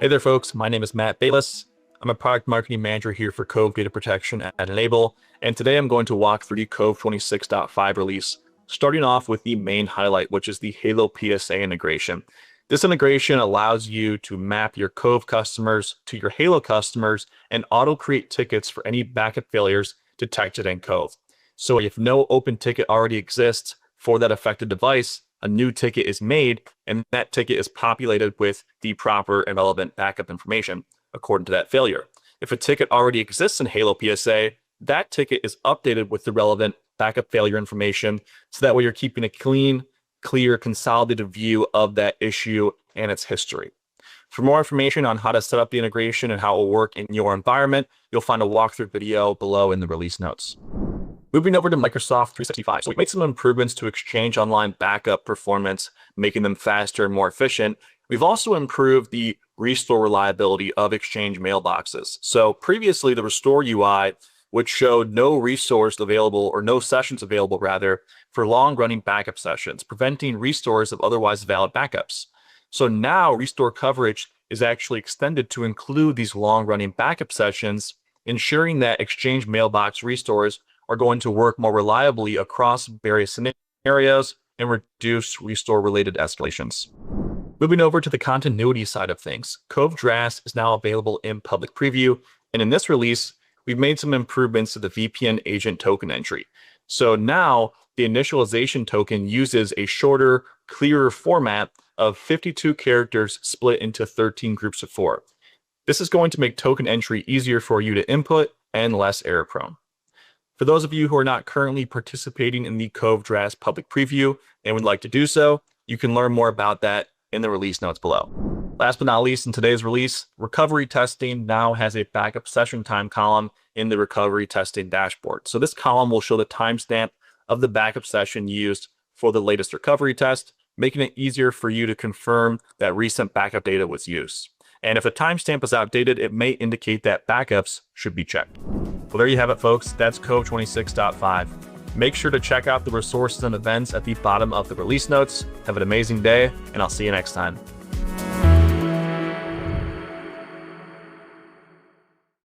Hey there, folks. My name is Matt Baylis. I'm a product marketing manager here for Cove Data Protection at Enable, and today I'm going to walk through the Cove 26.5 release, starting off with the main highlight, which is the HaloPSA integration. This integration allows you to map your Cove customers to your Halo customers and auto-create tickets for any backup failures detected in Cove. So if no open ticket already exists for that affected device, a new ticket is made, and that ticket is populated with the proper and relevant backup information according to that failure. If a ticket already exists in HaloPSA, that ticket is updated with the relevant backup failure information, so that way you're keeping a clean, clear, consolidated view of that issue and its history. For more information on how to set up the integration and how it will work in your environment, you'll find a walkthrough video below in the release notes. Moving over to Microsoft 365. So we made some improvements to Exchange Online backup performance, making them faster and more efficient. We've also improved the restore reliability of Exchange mailboxes. So previously the restore UI, which showed no resource available, or no sessions available rather, for long-running backup sessions, preventing restores of otherwise valid backups. So now restore coverage is actually extended to include these long-running backup sessions, ensuring that Exchange mailbox restores are going to work more reliably across various scenarios and reduce restore-related escalations. Moving over to the continuity side of things, Cove DRaaS is now available in public preview, and in this release, we've made some improvements to the VPN agent token entry. So now the initialization token uses a shorter, clearer format of 52 characters split into 13 groups of 4. This is going to make token entry easier for you to input and less error-prone. For those of you who are not currently participating in the Cove DRaaS public preview and would like to do so, you can learn more about that in the release notes below. Last but not least, in today's release, recovery testing now has a backup session time column in the recovery testing dashboard. So this column will show the timestamp of the backup session used for the latest recovery test, making it easier for you to confirm that recent backup data was used. And if the timestamp is outdated, it may indicate that backups should be checked. Well, there you have it, folks. That's Cove 26.5. Make sure to check out the resources and events at the bottom of the release notes. Have an amazing day, and I'll see you next time.